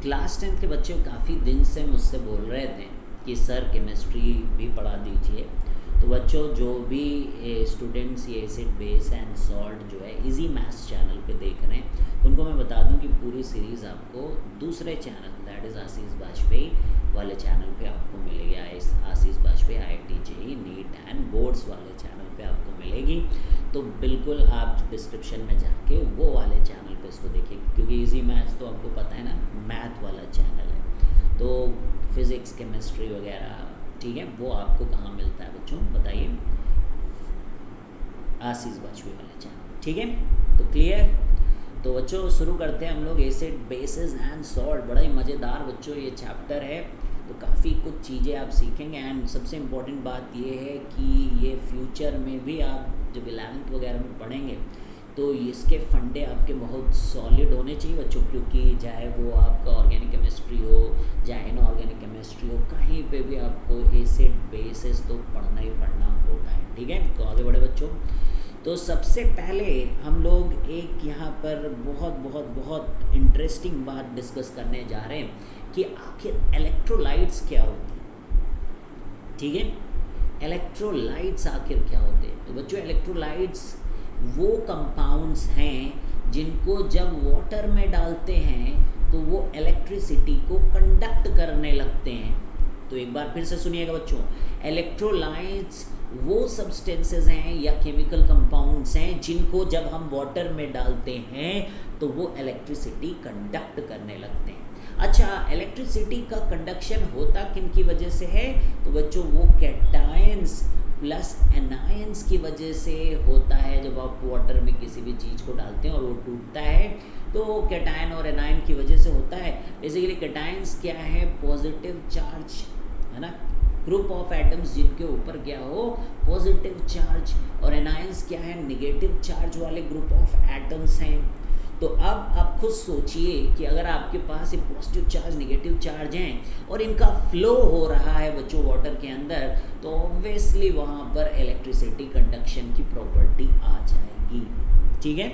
Class 10 के बच्चे काफ़ी दिन से मुझसे बोल रहे थे कि सर केमिस्ट्री भी पढ़ा दीजिए। तो बच्चों जो भी स्टूडेंट्स ये एसिड बेस एंड सॉल्ट जो है इजी मैथ्स चैनल पे देख रहे हैं, उनको मैं बता दूं कि पूरी सीरीज़ आपको दूसरे channel that is Ashish Bajpai वाले चैनल पे आपको मिलेगी। Ashish Bajpai IIT JEE NEET and boards वाले चैनल पे आपको मिलेगी। तो बिल्कुल आप डिस्क्रिप्शन में जाके वो वाले चैनल पे इसको देखिए, क्योंकि इजी मैथ्स तो आपको पता है ना, मैथ वाला चैनल है। तो फिज़िक्स केमिस्ट्री वगैरह ठीक है, वो आपको कहाँ मिलता है बच्चों बताइए? आशीष बाजपेयी वाले चैनल, ठीक है। तो क्लियर? तो बच्चों शुरू करते हैं हम लोग एसिड बेसिस एंड सॉल्ट। बड़ा ही मज़ेदार बच्चों ये चैप्टर है, तो काफ़ी कुछ चीज़ें आप सीखेंगे। एंड सबसे इम्पोर्टेंट बात ये है कि ये फ्यूचर में भी आप जब 11th वगैरह में पढ़ेंगे तो इसके फंडे आपके बहुत सॉलिड होने चाहिए बच्चों, क्योंकि चाहे वो आपका ऑर्गेनिक केमिस्ट्री हो चाहे इनऑर्गेनिक केमिस्ट्री हो, कहीं पे भी आपको एसिड बेसिस तो पढ़ना ही पढ़ना होता है, ठीक है। तो आगे बढ़े बच्चों। तो सबसे पहले हम लोग एक यहाँ पर बहुत बहुत बहुत इंटरेस्टिंग बात डिस्कस करने जा रहे हैं कि आखिर इलेक्ट्रोलाइट्स क्या होती है, ठीक है। इलेक्ट्रोलाइट्स आखिर क्या होते हैं? तो बच्चों इलेक्ट्रोलाइट्स वो कंपाउंड्स हैं जिनको जब वाटर में डालते हैं तो वो इलेक्ट्रिसिटी को कंडक्ट करने लगते हैं। तो एक बार फिर से सुनिएगा बच्चों, इलेक्ट्रोलाइट्स वो सब्सटेंसेस हैं या केमिकल कंपाउंड्स हैं जिनको जब हम वाटर में डालते हैं तो वो इलेक्ट्रिसिटी कंडक्ट करने लगते हैं। अच्छा, इलेक्ट्रिसिटी का कंडक्शन होता किन की वजह से है? तो बच्चों वो कैटायंस प्लस एनायंस की वजह से होता है। जब आप वाटर में किसी भी चीज़ को डालते हैं और वो टूटता है तो कैटायन और एनायन की वजह से होता है। बेसिकली कैटायंस क्या है? पॉजिटिव चार्ज, है ना, ग्रुप ऑफ एटम्स जिनके ऊपर क्या हो पॉजिटिव चार्ज, और एनायंस क्या है? नेगेटिव चार्ज वाले ग्रुप ऑफ एटम्स हैं। तो अब आप खुद सोचिए कि अगर आपके पास ये पॉजिटिव चार्ज नेगेटिव चार्ज हैं और इनका फ्लो हो रहा है बच्चों वाटर के अंदर, तो ऑब्वियसली वहाँ पर इलेक्ट्रिसिटी कंडक्शन की प्रॉपर्टी आ जाएगी, ठीक है।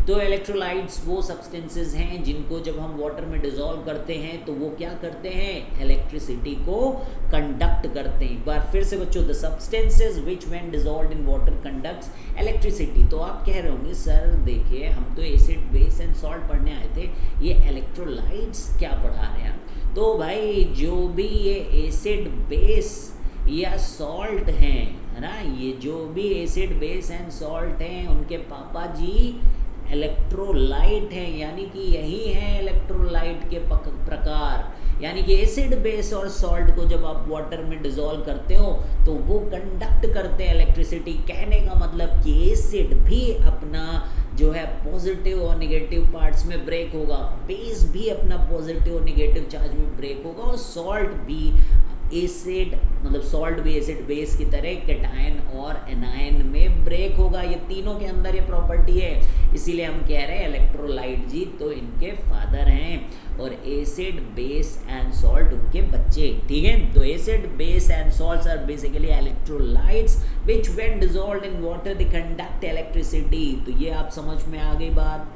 तो इलेक्ट्रोलाइट्स वो सब्सटेंसेस हैं जिनको जब हम वाटर में डिसॉल्व करते हैं तो वो क्या करते हैं? इलेक्ट्रिसिटी को कंडक्ट करते हैं। एक बार फिर से बच्चों, the substances which when dissolved in water conducts electricity. तो आप कह रहे होंगे सर देखिए हम तो एसिड बेस एंड सॉल्ट पढ़ने आए थे, ये इलेक्ट्रोलाइट्स क्या पढ़ा रहे हैं? तो भाई जो भी ये एसिड बेस या सॉल्ट हैं, है ना, ये जो भी एसिड बेस एंड सॉल्ट हैं उनके पापा जी इलेक्ट्रोलाइट हैं, यानी कि यही है इलेक्ट्रोलाइट के प्रकार। यानी कि एसिड बेस और सॉल्ट को जब आप वाटर में डिसॉल्व करते हो तो वो कंडक्ट करते हैं इलेक्ट्रिसिटी। कहने का मतलब कि एसिड भी अपना जो है पॉजिटिव और नेगेटिव पार्ट्स में ब्रेक होगा, बेस भी अपना पॉजिटिव और नेगेटिव चार्ज में ब्रेक होगा, और सॉल्ट भी एसिड मतलब सॉल्ट भी एसिड बेस की तरह कैटायन और एनायन में ब्रेक होगा। ये तीनों के अंदर ये प्रॉपर्टी है, इसीलिए हम कह रहे हैं इलेक्ट्रोलाइट जी तो इनके फादर हैं और एसिड बेस एंड सॉल्ट उनके बच्चे, ठीक है। तो acid base and salts are basically electrolytes which when dissolved in water they conduct electricity. तो ये आप समझ में आ गई बात,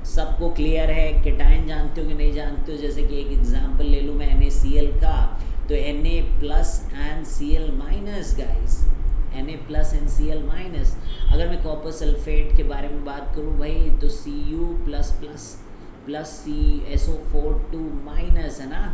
सबको क्लियर है? कैटायन जानते हो कि नहीं जानते हो? जैसे कि एक एग्जांपल ले लूँ मैं NaCl का, तो Na plus and Cl minus guys, Na plus and Cl minus. अगर मैं कॉपर सल्फेट के बारे में बात करूँ भाई तो Cu plus plus plus SO4 minus, है ना।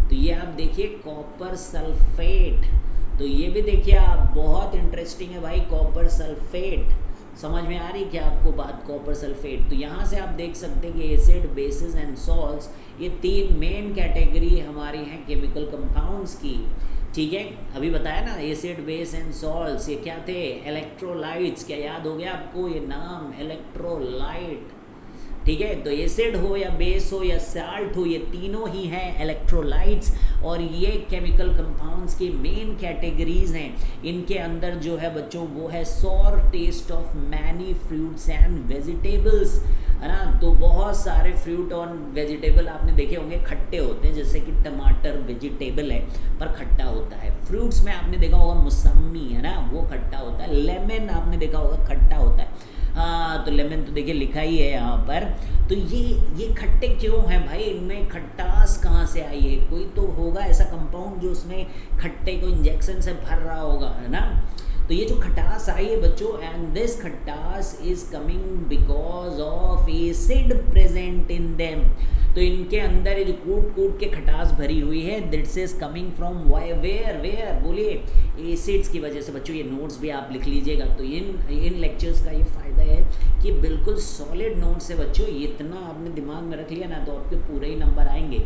तो ये आप देखिए कॉपर सल्फेट, तो ये भी देखिए आप बहुत इंटरेस्टिंग है भाई कॉपर सल्फेट। समझ में आ रही क्या आपको बात कॉपर सल्फेट? तो यहाँ से आप देख सकते हैं कि एसिड बेसिस एंड सॉल्ट्स ये तीन मेन कैटेगरी हमारी हैं केमिकल कंपाउंड्स की, ठीक है। अभी बताया ना एसिड बेस एंड सॉल्ट्स ये क्या थे? इलेक्ट्रोलाइट्स। क्या याद हो गया आपको ये नाम इलेक्ट्रोलाइट, ठीक है। तो एसिड हो या बेस हो या सॉल्ट हो, ये तीनों ही हैं इलेक्ट्रोलाइट्स, और ये केमिकल कंपाउंड्स की मेन कैटेगरीज हैं। इनके अंदर जो है बच्चों वो है sour taste of many fruits and vegetables, है ना। तो बहुत सारे फ्रूट और वेजिटेबल आपने देखे होंगे खट्टे होते हैं, जैसे कि टमाटर वेजिटेबल है पर खट्टा होता है। फ्रूट्स में आपने देखा होगा मौसमी, है ना, वो खट्टा होता है। लेमन आपने देखा होगा खट्टा होता है। हाँ, तो लेमन तो देखिए लिखा ही है यहाँ पर। तो ये खट्टे क्यों हैं भाई, इनमें खट्टास कहाँ से आई है? कोई तो होगा ऐसा कंपाउंड जो उसमें खट्टे को इंजेक्शन से भर रहा होगा, है ना। तो ये जो खटास आई है बच्चों, एंड दिस खटास is coming because of acid present in them. तो इनके अंदर ये जो कूट कूट के खटास भरी हुई है, this is coming from where बोलिए, एसिड्स की वजह से। बच्चों ये नोट्स भी आप लिख लीजिएगा। तो इन लेक्चर्स का ये फ़ायदा है कि बिल्कुल सॉलिड नोट्स है बच्चों, इतना आपने दिमाग में रख लिया ना तो आपके पूरे ही नंबर आएंगे।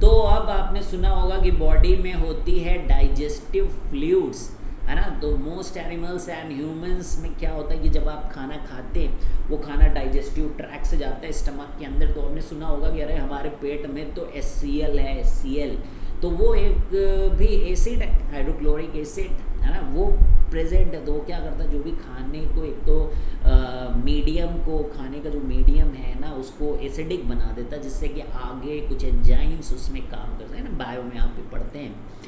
तो अब आपने सुना होगा कि बॉडी में होती है डाइजेस्टिव फ्लूइड्स, है ना। तो मोस्ट एनिमल्स एंड ह्यूमंस में क्या होता है कि जब आप खाना खाते हैं वो खाना डाइजेस्टिव ट्रैक से जाता है स्टमक के अंदर। तो आपने सुना होगा कि अरे हमारे पेट में तो HCl है, HCl, तो वो एक भी एसिड है, हाइड्रोक्लोरिक एसिड, है ना, वो प्रेजेंट है। तो वो क्या करता है, जो भी खाने को एक तो मीडियम को, खाने का जो मीडियम है ना उसको एसिडिक बना देता है, जिससे कि आगे कुछ एंजाइम्स उसमें काम करते हैं ना, बायो में आप भी पढ़ते हैं।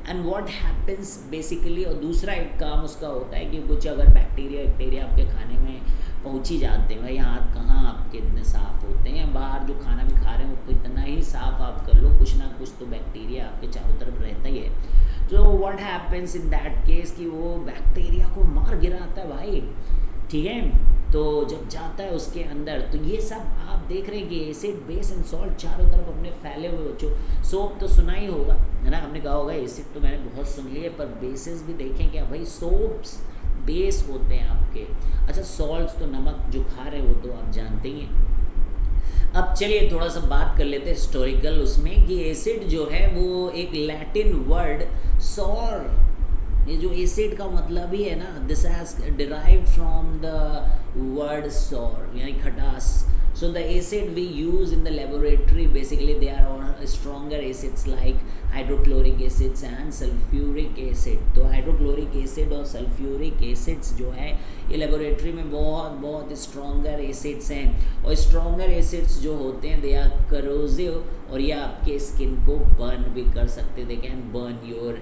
एंड व्हाट हैपन्स बेसिकली, और दूसरा एक काम उसका होता है कि कुछ अगर बैक्टीरिया आपके खाने में पहुंच ही जाते हैं, भाई हाथ कहाँ आपके इतने साफ़ होते हैं, बाहर जो खाना भी खा रहे हैं वो इतना ही साफ़ आप कर लो, कुछ ना कुछ तो बैक्टीरिया आपके चारों तरफ रहता ही है। तो what happens in that case कि वो बैक्टीरिया को मार गिराता है भाई, ठीक है। तो जब जाता है उसके अंदर, तो ये सब आप देख रहे हैं कि एसिड बेस एंड सॉल्ट चारों तरफ अपने फैले हुए बच्चों। सोप तो सुना ही होगा, है ना, हमने कहा होगा। एसिड तो मैंने बहुत सुन लिए, पर बेसिस भी देखें क्या भाई, सोप्स बेस होते हैं आपके। अच्छा, सॉल्ट्स तो नमक जो खा रहे हो तो आप जानते ही हैं। अब चलिए थोड़ा सा बात कर लेते हैं हिस्टोरिकल उसमें कि एसिड जो है वो एक लैटिन वर्ड सॉर, ये जो एसिड का मतलब ही है ना, this has derived from the word sour, यानी खटास। So the acid we use in the laboratory, basically they are all stronger acids like hydrochloric acids and sulfuric acid। तो हाइड्रोक्लोरिक एसिड और सल्फ्यूरिक एसिड्स जो है ये laboratory में बहुत stronger acids हैं। और स्ट्रॉन्गर एसिड्स जो होते हैं दे आर करोजिव, और ये आपके स्किन को बर्न भी कर सकते, दे कैन बर्न योर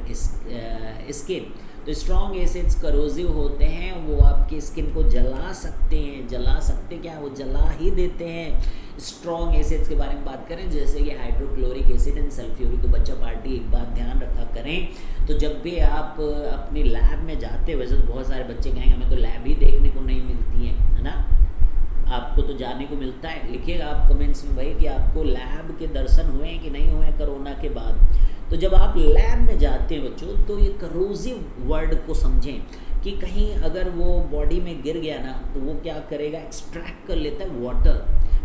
स्किन। तो स्ट्रॉन्ग एसिड्स करोजिव होते हैं, वो आपकी स्किन को जला सकते हैं, क्या, वो जला ही देते हैं। स्ट्रॉन्ग एसिड्स के बारे में बात करें जैसे कि हाइड्रोक्लोरिक एसिड एंड सल्फ्यूरिक। तो बच्चा पार्टी एक बात ध्यान रखा करें, तो जब भी आप अपनी लैब में जाते हैं, वैसे तो बहुत सारे बच्चे कहेंगे हमें तो लैब ही देखने को नहीं मिलती है ना, आपको तो जाने को मिलता है। लिखिएगा आप कमेंट्स में भाई कि आपको लैब के दर्शन हुए हैं कि नहीं हुए कोरोना के बाद। तो जब आप लैब में जाते हैं बच्चों, तो ये करोजिव वर्ड को समझें कि कहीं अगर वो बॉडी में गिर गया ना तो वो क्या करेगा, एक्सट्रैक्ट कर लेता है वाटर,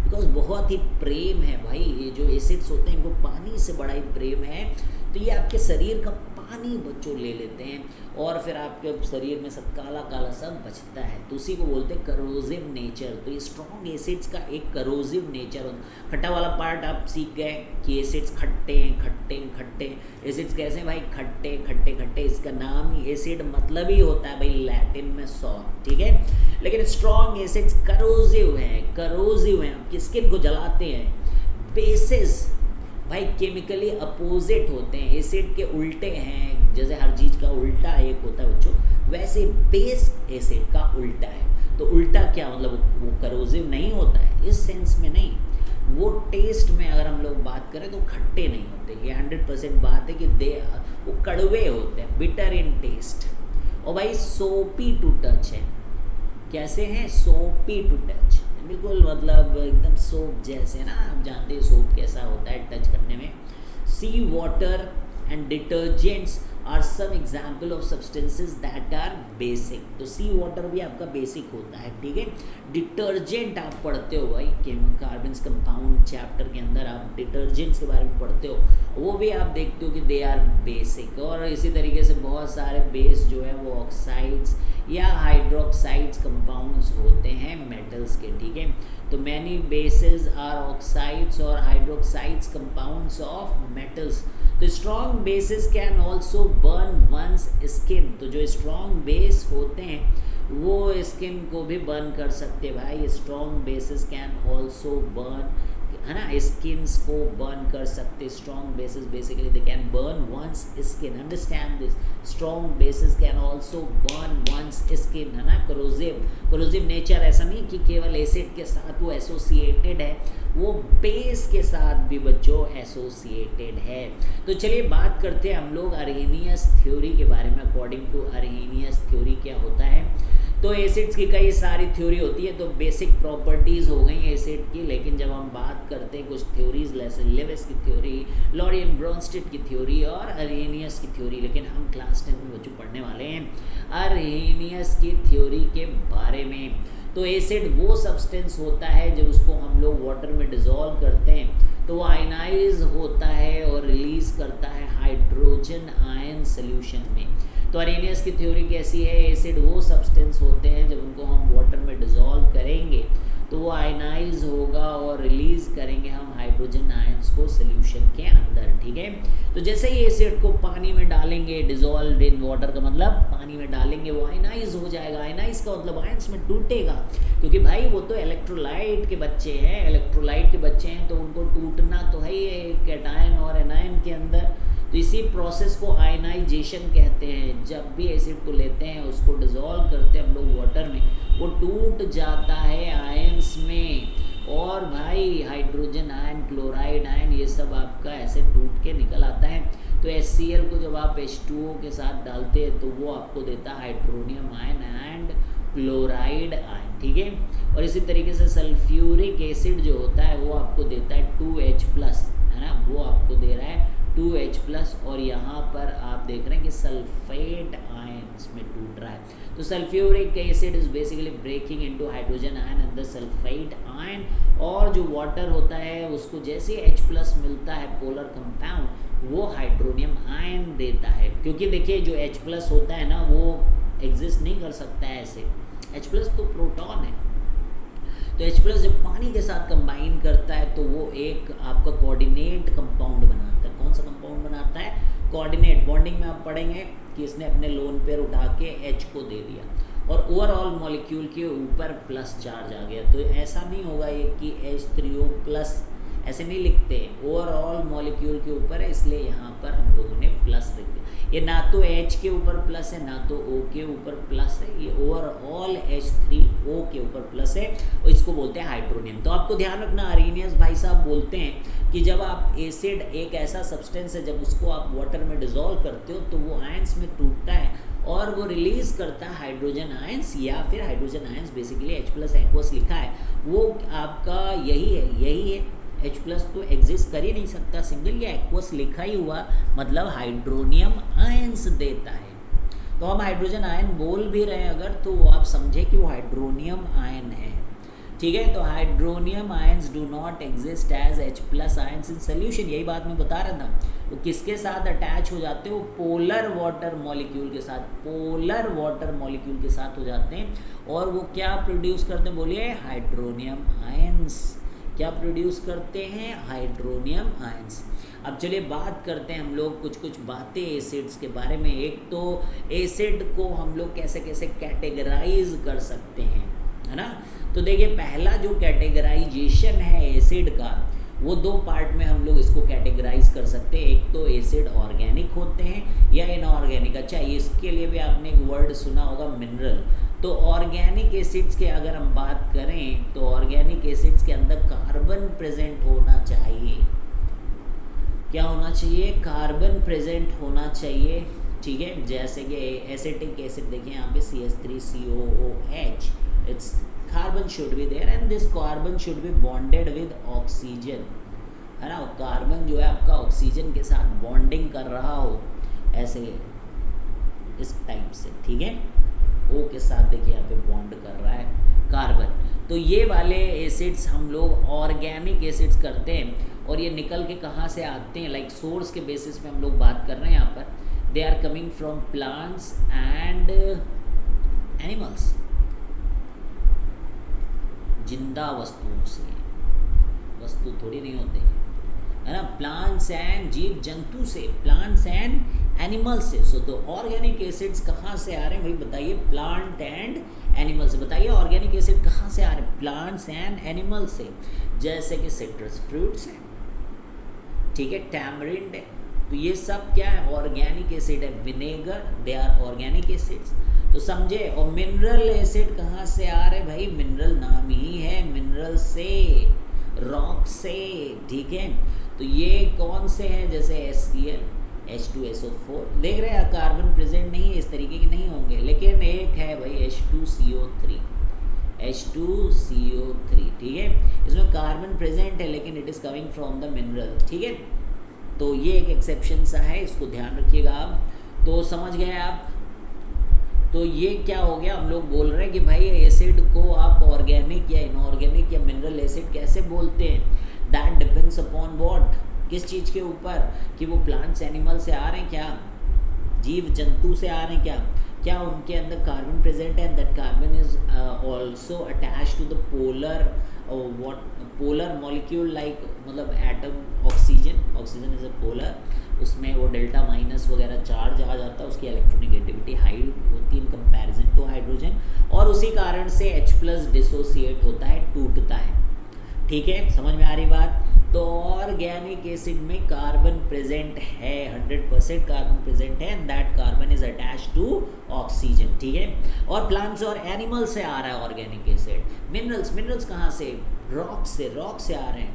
बिकॉज बहुत ही प्रेम है भाई, ये जो एसिड्स होते हैं इनको पानी से बड़ा ही प्रेम है। तो ये आपके शरीर का पानी बच्चों ले लेते हैं और फिर आपके शरीर में सब काला काला सब बचता है, तो उसी को बोलते हैं करोजिव नेचर। तो ये स्ट्रॉन्ग एसिड्स का एक करोजिव नेचर होता। खट्टा वाला पार्ट आप सीख गए कि एसिड्स खट्टे एसिड्स कैसे हैं भाई, खट्टे। इसका नाम ही एसिड मतलब ही होता है भाई लैटिन में सॉर, ठीक है। लेकिन स्ट्रॉन्ग एसिड्स करोजिव हैं, आपकी स्किन को जलाते हैं। बेसिस भाई केमिकली अपोजिट होते हैं, एसिड के उल्टे हैं, जैसे हर चीज़ का उल्टा एक होता है बच्चों, वैसे बेस एसिड का उल्टा है। तो उल्टा क्या मतलब, वो करोजिव नहीं होता है इस सेंस में नहीं, वो टेस्ट में अगर हम लोग बात करें तो खट्टे नहीं होते। ये 100% बात है कि वो कड़वे होते हैं, बिटर इन टेस्ट। और भाई सोपी टू टच है, कैसे हैं, सोपी टू टच, बिल्कुल मतलब एकदम सोप जैसे ना, आप जानते हैं सोप कैसा होता है टच करने में। Sea water and detergents are some example of substances that are basic. तो सी वाटर भी आपका बेसिक होता है, ठीक है। डिटर्जेंट आप पढ़ते हो भाई, कार्बन्स कंपाउंड चैप्टर के अंदर आप डिटर्जेंट्स के बारे में पढ़ते हो, वो भी आप देखते हो कि दे आर बेसिक। और इसी तरीके से बहुत सारे बेस जो है वो ऑक्साइड्स या हाइड्रोक्साइड्स कंपाउंड्स होते हैं मेटल्स के, ठीक है। तो मैनी बेसेस आर ऑक्साइड्स और हाइड्रोक्साइड्स कंपाउंड्स ऑफ मेटल्स। तो strong bases can also burn one's skin. तो जो स्ट्रॉन्ग बेस होते हैं वो स्किन को भी बर्न कर सकते हैं भाई। Strong bases can also burn है ना, स्किन्स को बर्न कर सकते। Strong bases basically they can burn one's skin, understand this. Strong bases can also burn one's skin, है ना। कोरोजिव नेचर, ऐसा नहीं कि केवल एसिड के साथ वो एसोसिएटेड है, वो बेस के साथ भी बच्चों एसोसिएटेड है। तो चलिए बात करते हैं हम लोग अरहेनियस थ्योरी के बारे में। अकॉर्डिंग टू अरहेनियस थ्योरी क्या होता है, तो एसिड्स की कई सारी थ्योरी होती है, तो बेसिक प्रॉपर्टीज़ हो गई एसिड की। लेकिन जब हम बात करते हैं कुछ थ्योरीज, जैसे लेविस की थ्योरी, लॉरियन ब्रोनस्टेड की थ्योरी और अरहेनियस की थ्योरी, लेकिन हम क्लास 10 में बच्चों पढ़ने वाले हैं अरहेनियस की थ्योरी के बारे में। तो एसिड वो सब्सटेंस होता है जब उसको हम लोग वाटर में डिज़ोल्व करते हैं तो वो आयनाइज होता है और रिलीज़ करता है हाइड्रोजन आयन सॉल्यूशन में। तो अरहेनियस की थ्योरी कैसी है, एसिड वो सब्सटेंस होते हैं जब उनको हम वाटर में डिज़ोल्व करेंगे तो वो आयनाइज होगा और रिलीज़ करेंगे हम हाइड्रोजन आयंस को सॉल्यूशन के अंदर, ठीक है। तो जैसे ही एसिड को पानी में डालेंगे, डिज़ोल्व इन वाटर का मतलब पानी में डालेंगे, वो आयनाइज हो जाएगा। आयनाइज का मतलब आयंस में टूटेगा, क्योंकि भाई वो तो इलेक्ट्रोलाइट के बच्चे हैं, इलेक्ट्रोलाइट के बच्चे हैं तो उनको टूटना तो है ही कैटायन और एनायन के अंदर। तो इसी प्रोसेस को आयनाइजेशन कहते हैं। जब भी एसिड को लेते हैं, उसको डिज़ोल्व करते हैं हम लोग वाटर में, वो टूट जाता है आयंस में, और भाई हाइड्रोजन आयन, क्लोराइड आयन, ये सब आपका ऐसे टूट के निकल आता है। तो HCl को जब आप H2O के साथ डालते हैं तो वो आपको देता है hydronium ion and chloride ion, ठीक है। और इसी तरीके से सल्फ्यूरिक एसिड जो होता है वो आपको देता है 2H+, है ना, वो आपको दे रहा है 2H+, और यहाँ पर आप देख रहे हैं कि सल्फेट आयंस में टूट रहा है। तो sulphuric acid is basically breaking into hydrogen ion and the sulphate ion, और जो वाटर होता है उसको जैसे H+ मिलता है पोलर कंपाउंड, वो हाइड्रोनियम आयन देता है। क्योंकि देखिए जो H+ होता है ना वो एग्जिस्ट नहीं कर सकता है ऐसे, H+ तो प्रोटॉन है। तो H+ जब पानी के साथ कंबाइन करता है तो वो एक आपका कोऑर्डिनेट कंपाउंड बनाता है। कौन सा कंपाउंड बनाता है, कोऑर्डिनेट। बॉन्डिंग में आप पढ़ेंगे कि इसने अपने लोन पेयर उठा के H को दे दिया और ओवरऑल मॉलिक्यूल के ऊपर प्लस चार्ज आ गया। तो ऐसा नहीं होगा ये कि H3O+, ऐसे नहीं लिखते, ओवरऑल मॉलिक्यूल के ऊपर है, इसलिए यहाँ पर हम लोगों ने प्लस लिख दिया। ये ना तो H के ऊपर प्लस है ना तो O के ऊपर प्लस है, ये ओवरऑल H3O के ऊपर प्लस है, और इसको बोलते हैं हाइड्रोनियम। तो आपको ध्यान रखना, अरहेनियस भाई साहब बोलते हैं कि जब आप एसिड एक ऐसा सब्सटेंस है जब उसको आप वाटर में डिज़ोल्व करते हो तो वो आयंस में टूटता है और वो रिलीज़ करता है हाइड्रोजन आयंस, या फिर hydrogen ions basically H+ aqueous लिखा है वो आपका यही है। H+ तो एग्जिस्ट कर ही नहीं सकता, सिंगल या एक्वस लिखा ही हुआ मतलब हाइड्रोनियम आयंस देता है। तो हम हाइड्रोजन आयन बोल भी रहे हैं अगर, तो आप समझे कि वो हाइड्रोनियम आयन है, ठीक है। तो hydronium ions do not exist as H+ ions in solution, यही बात मैं बता रहा था। वो किसके साथ अटैच हो जाते हैं, वो पोलर वाटर मॉलिक्यूल के साथ, पोलर वाटर मॉलिक्यूल के साथ हो जाते हैं, और वो क्या प्रोड्यूस करते हैं, बोलिए हाइड्रोनियम आयंस। क्या प्रोड्यूस करते हैं, हाइड्रोनियम आयंस। अब चलिए बात करते हैं हम लोग कुछ बातें एसिड्स के बारे में। एक तो एसिड को हम लोग कैसे कैसे कैटेगराइज कर सकते हैं, है ना। तो देखिए पहला जो कैटेगराइजेशन है एसिड का, वो दो पार्ट में हम लोग इसको कैटेगराइज कर सकते हैं। एक तो एसिड ऑर्गेनिक होते हैं या इनऑर्गेनिक। अच्छा, इसके लिए भी आपने एक वर्ड सुना होगा, मिनरल। तो ऑर्गेनिक एसिड्स के अगर हम बात करें तो ऑर्गेनिक एसिड्स के अंदर कार्बन प्रेजेंट होना चाहिए। क्या होना चाहिए, कार्बन प्रेजेंट होना चाहिए, ठीक है। जैसे कि एसिटिक एसिड देखिए यहाँ पे CH3COOH, it's carbon should be there and this carbon should be bonded with oxygen, है ना। कार्बन जो है आपका ऑक्सीजन के साथ बॉन्डिंग कर रहा हो ऐसे इस टाइप से, ठीक है। O के साथ देखिए यहाँ पे बॉन्ड कर रहा है कार्बन। तो ये वाले एसिड्स हम लोग ऑर्गेनिक एसिड्स करते हैं, और ये निकल के कहाँ से आते हैं, लाइक सोर्स के बेसिस पे हम लोग बात कर रहे हैं यहाँ पर। They are coming from plants and animals, जिंदा वस्तुओं से, वस्तु थोड़ी नहीं होते, है ना। प्लांट्स एंड जीव जंतु से, प्लांट्स एंड एनिमल से। सो तो ऑर्गेनिक एसिड्स कहाँ से आ रहे हैं भाई बताइए, प्लांट एंड एनिमल से। बताइए ऑर्गेनिक एसिड कहाँ से आ रहे हैं, प्लांट्स एंड एनिमल से। जैसे कि सिट्रस फ्रूट्स हैं, ठीक है, टैमरिंड है, तो ये सब क्या है, ऑर्गेनिक एसिड है। Vinegar, they are organic acids. तो समझे। और मिनरल एसिड कहाँ से आ रहे भाई, मिनरल नाम ही है मिनरल से, रॉक से, ठीक है। तो ये कौन से हैं, जैसे HCl, H2SO4, देख रहे हैं कार्बन प्रेजेंट नहीं है, इस तरीके के नहीं होंगे, लेकिन एक है भाई H2CO3, H2CO3, ठीक है, इसमें कार्बन प्रेजेंट है लेकिन it is coming from the mineral, ठीक है। तो ये एक एक्सेप्शन सा है, इसको ध्यान रखिएगा आप। तो समझ गए आप। तो ये क्या हो गया, हम लोग बोल रहे हैं कि भाई एसिड को आप ऑर्गेनिक या इनऑर्गेनिक या मिनरल एसिड कैसे बोलते हैं, दैट डिपेंड्स अपॉन व्हाट, किस चीज़ के ऊपर, कि वो प्लांट्स एनिमल से आ रहे हैं क्या, जीव जंतु से आ रहे हैं क्या उनके अंदर कार्बन प्रेजेंट है, that carbon is also attach to the polar molecule, like मतलब atom oxygen is a polar, उसमें वो डेल्टा माइनस वगैरह चार्ज आ जाता है, उसकी इलेक्ट्रोनेगेटिविटी हाई होती है इन कंपैरिजन टू हाइड्रोजन, और उसी कारण से H+ डिसोसिएट होता है, टूटता है, ठीक है, समझ में आ रही बात। तो ऑर्गेनिक एसिड में कार्बन प्रेजेंट है, 100% कार्बन प्रेजेंट है, and that carbon is attach to oxygen, ठीक है। और प्लांट्स और एनिमल से आ रहा है ऑर्गेनिक एसिड। मिनरल्स कहाँ से, रॉक से आ रहे हैं,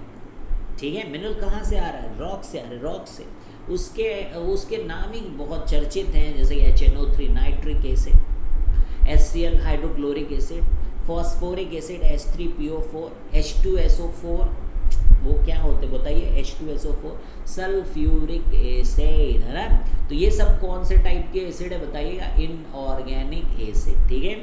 ठीक है। मिनरल कहाँ से आ रहा है, रॉक से आ रहे हैं, रॉक से। उसके नाम ही बहुत चर्चित हैं, जैसे HNO3 nitric acid, HCl hydrochloric acid, phosphoric acid H3PO4, H2SO4, वो क्या होते बताइए, H2SO4 सल्फ्यूरिक एसिड, है ना। तो ये सब कौन से टाइप के एसिड है बताइएगा, इनऑर्गेनिक एसिड, ठीक है।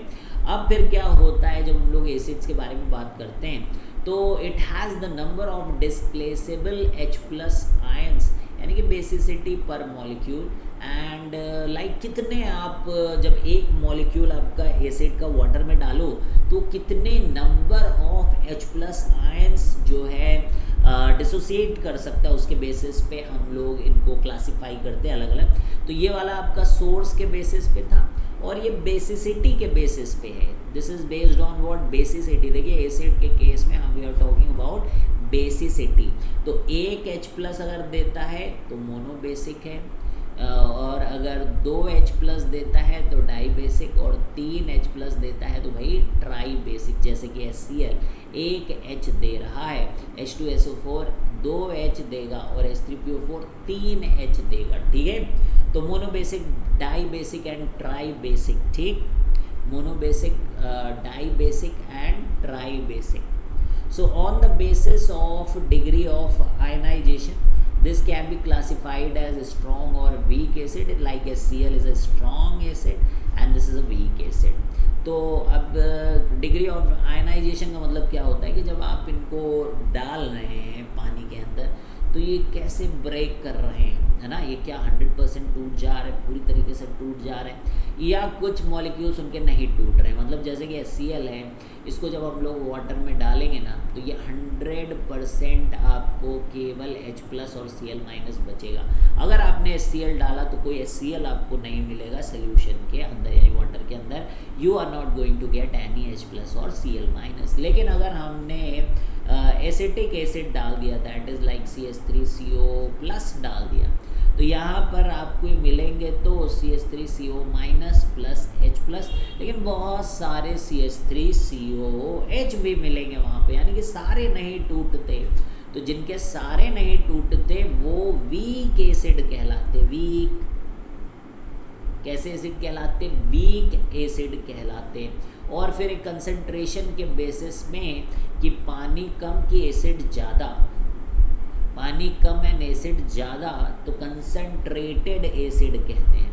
अब फिर क्या होता है जब हम लोग एसिड्स के बारे में बात करते हैं, तो it has the number of displaceable H+ ions, यानी कि बेसिसिटी पर मॉलिक्यूल, एंड लाइक कितने आप जब एक मॉलिक्यूल आपका एसिड का वाटर में डालो तो कितने नंबर ऑफ H+ आयंस जो है डिसोसिएट कर सकता है, उसके बेसिस पे हम लोग इनको क्लासिफाई करते हैं अलग अलग। तो ये वाला आपका सोर्स के बेसिस पे था, और ये बेसिसिटी के बेसिस पे है। This is based on what, basicity. देखिए एसिड के केस में हम we are talking about basicity. तो एक H+ अगर देता है तो मोनोबेसिक है, और अगर 2 H+ देता है तो डाई बेसिक, और 3 H+ देता है तो भाई ट्राई बेसिक। जैसे कि HCl 1 H दे रहा है, H2SO4 2 H देगा, और H3PO4 3 H देगा, ठीक है। तो monobasic, dibasic and tribasic, ठीक, monobasic, dibasic and tribasic. So on the basis of degree of ionization, this can be classified as a strong or weak acid, like HCl is a strong acid and this is a weak acid. तो अब degree of ionization का मतलब क्या होता है कि जब आप इनको डाल रहे हैं पानी के अंदर तो ये कैसे ब्रेक कर रहे हैं, है ना, ये क्या 100% टूट जा रहे हैं, पूरी तरीके से टूट जा रहे हैं, या कुछ मॉलिक्यूल्स उनके नहीं टूट रहे हैं। मतलब जैसे कि HCl है, इसको जब हम लोग वाटर में डालेंगे ना तो ये 100% आपको केवल H+ और Cl- बचेगा। अगर आपने HCl डाला तो कोई HCl आपको नहीं मिलेगा सोल्यूशन के अंदर, यानी वाटर के अंदर, you are not going to get any H+ और Cl-। लेकिन अगर हमने एसिटिक एसिड डाल दिया, दैट इज़ लाइक CH3CO+ डाल दिया, तो यहाँ पर आपको मिलेंगे तो CH3CO- प्लस H+, लेकिन बहुत सारे CH3COH भी मिलेंगे वहाँ पे, यानी कि सारे नहीं टूटते। तो जिनके सारे नहीं टूटते वो वीक एसिड कहलाते, वीक, कैसे एसिड कहलाते, वीक एसिड कहलाते। और फिर एक कंसंट्रेशन के बेसिस में कि पानी कम की एसिड ज़्यादा, पानी कम एंड एसिड ज़्यादा तो कंसंट्रेटेड एसिड कहते हैं।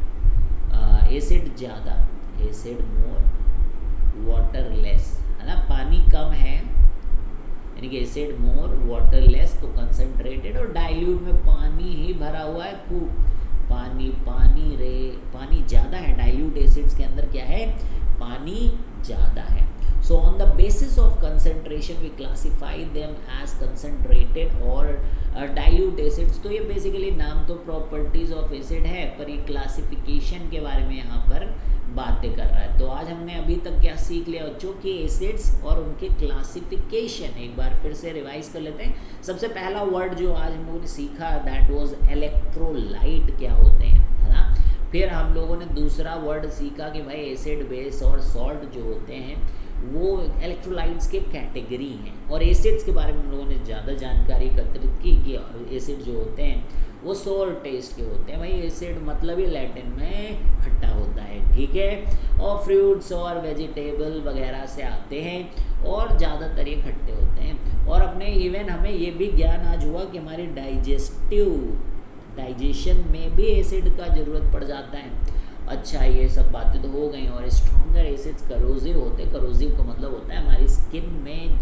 एसिड ज़्यादा, एसिड मोर, वाटर लेस, है ना, पानी कम है यानी कि एसिड मोर, वाटर लेस तो कंसंट्रेटेड, और डाइल्यूट में पानी ही भरा हुआ है खूब, पानी ज़्यादा है, डाइल्यूट एसिड्स के अंदर क्या है, पानी ज़्यादा है। So on the basis of concentration we classify them as concentrated or dilute acids. तो ये बेसिकली नाम तो प्रॉपर्टीज ऑफ एसिड है, पर ये क्लासिफिकेशन के बारे में यहाँ पर बातें कर रहा है। तो आज हमने अभी तक क्या सीख लिया बच्चों कि एसिड्स और उनके क्लासिफिकेशन एक बार फिर से रिवाइज कर लेते हैं। सबसे पहला वर्ड जो आज हम लोगों ने सीखा दैट वाज इलेक्ट्रोलाइट क्या होते हैं, है ना। फिर हम लोगों ने दूसरा वर्ड सीखा कि भाई एसिड बेस और सॉल्ट जो होते हैं वो इलेक्ट्रोलाइट्स के कैटेगरी हैं। और एसिड्स के बारे में हम लोगों ने ज़्यादा जानकारी एकत्रित की कि एसिड जो होते हैं वो सोर टेस्ट के होते हैं। भाई एसिड मतलब ही लैटिन में खट्टा होता है, ठीक है। और फ्रूट्स और वेजिटेबल वगैरह से आते हैं और ज़्यादातर ये खट्टे होते हैं। और अपने इवन हमें ये भी ज्ञान आज हुआ कि हमारी डाइजेशन में भी एसिड का ज़रूरत पड़ जाता है। अच्छा, ये सब बातें तो हो गई। और स्ट्रॉन्गर एसिड्स करोजिव होते हैं। करोजिव का मतलब होता है हमारी स्किन में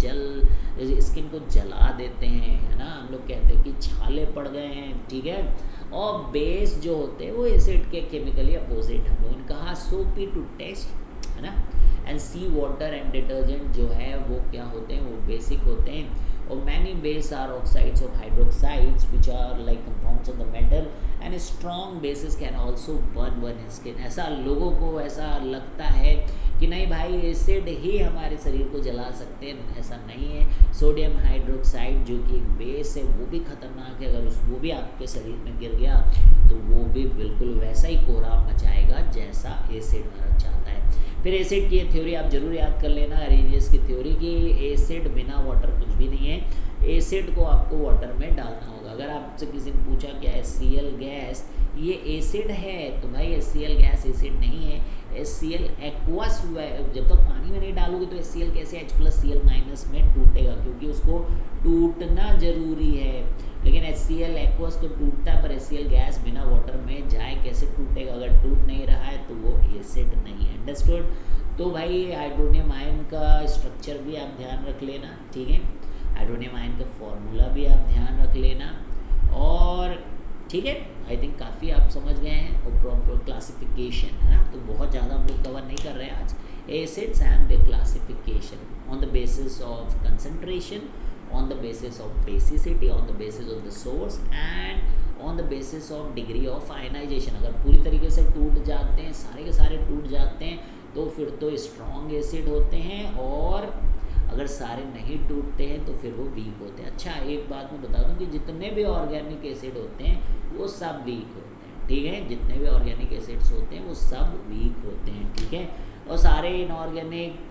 स्किन को जला देते हैं, है ना। हम लोग कहते हैं कि छाले पड़ गए हैं, ठीक है। और बेस जो होते हैं वो एसिड के केमिकली अपोजिट हम लोगों ने कहा। सोपी टू टेस्ट, है ना। And sea water and detergent जो है वो क्या होते हैं, वो बेसिक होते हैं। और many bases are oxides of hydroxides which are like compounds of the metal and strong bases can also burn skin. ऐसा लोगों को ऐसा लगता है कि नहीं भाई एसिड ही हमारे शरीर को जला सकते हैं, ऐसा नहीं है। सोडियम हाइड्रोक्साइड जो कि एक बेस है वो भी खतरनाक है। अगर वो भी आपके शरीर में गिर गया तो वो भी बिल्कुल वैसा ही कोहराम मचाएगा जैसा एसिड मचाता है। फिर एसिड की थ्योरी आप जरूर याद कर लेना, अरेनियस की थ्योरी की एसिड बिना वाटर कुछ भी नहीं है। एसिड को आपको वाटर में डालना होगा। अगर आपसे किसी ने पूछा क्या HCl गैस ये एसिड है, तो भाई HCl गैस एसिड नहीं है। HCl एक्वस, जब तक पानी में नहीं डालोगे तो HCl कैसे H+Cl- में टूटेगा, क्योंकि उसको टूटना जरूरी है। लेकिन HCl एक्वस तो टूटता है, पर HCl गैस बिना वाटर में जाए कैसे टूटेगा। अगर टूट नहीं रहा है तो वो एसिड नहीं है। अंडरस्टूड। तो भाई हाइड्रोनियम आयन का स्ट्रक्चर भी आप ध्यान रख लेना, ठीक है। हाइड्रोनियम आयन का फॉर्मूला भी आप ध्यान रख लेना। और ठीक है, आई थिंक काफ़ी आप समझ गए हैं। और प्रॉपर क्लासिफिकेशन, है ना। तो बहुत ज़्यादा हम लोग कवर नहीं कर रहे हैं आज। Acids and the classification on the basis of concentration, on the basis of basicity, on the basis of the source and on the basis of degree of ionization। अगर पूरी तरीके से टूट जाते हैं, सारे के सारे टूट जाते हैं, तो फिर तो स्ट्रॉन्ग एसिड होते हैं। और अगर सारे नहीं टूटते हैं तो फिर वो वीक होते हैं। अच्छा, एक बात मैं बता दूं कि जितने भी ऑर्गेनिक एसिड होते हैं वो सब वीक होते हैं, ठीक है। जितने भी ऑर्गेनिक एसिड्स होते हैं वो सब वीक होते हैं, ठीक है। और सारे इनऑर्गेनिक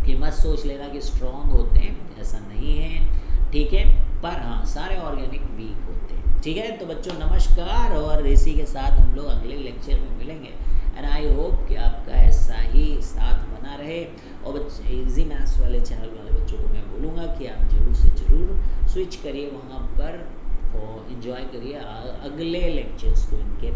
ये मत सोच लेना कि स्ट्रॉन्ग होते हैं, ऐसा नहीं है, ठीक है। पर हाँ, सारे ऑर्गेनिक वीक होते हैं, ठीक है। तो बच्चों नमस्कार, और इसी के साथ हम लोग अगले लेक्चर में मिलेंगे। एंड आई होप कि आपका ऐसा ही साथ बना रहे। और इजी मैथ्स वाले चैनल वाले बच्चों को मैं बोलूँगा कि आप जरूर से ज़रूर स्विच करिए वहाँ पर और इन्जॉय करिए अगले लेक्चर्स को इनके।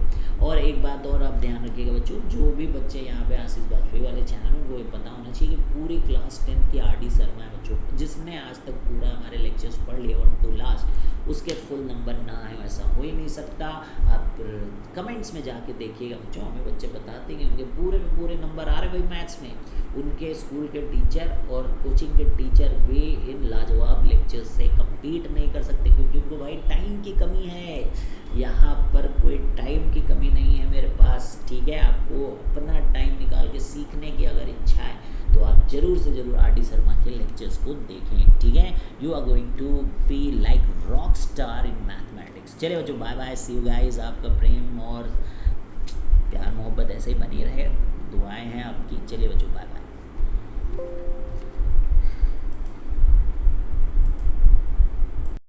और एक बात और आप ध्यान रखिएगा बच्चों, जो भी बच्चे यहाँ पे आशीष बाजपेयी वाले चैनल में, वो ये पता होना चाहिए कि पूरी क्लास 10th की RD शर्मा है बच्चों, जिसने आज तक पूरा हमारे लेक्चर्स पढ़ लिए 1 to लास्ट, उसके फुल नंबर ना आए, ऐसा हो ही नहीं सकता। आप कमेंट्स में जाके देखिएगा बच्चों, हमें बच्चे बताते हैं कि उनके पूरे नंबर आ रहे भाई मैथ्स में। उनके स्कूल के टीचर और कोचिंग के टीचर भी इन लाजवाब लेक्चर्स से कम्पीट नहीं कर सकते, क्योंकि उनको भाई टाइम की कमी है। यहाँ पर कोई टाइम की कमी नहीं है मेरे पास, ठीक है। आपको अपना टाइम निकाल के सीखने की अगर इच्छा है तो आप जरूर से जरूर RD शर्मा के लेक्चर्स को देखें, ठीक है। You are going to be like rock star in mathematics. चलिए बच्चों, bye bye, see you guys. आपका प्रेम और प्यार मोहब्बत ऐसे ही बनी रहे, दुआएं हैं आपकी। चलिए बच्चों, बाय बाय।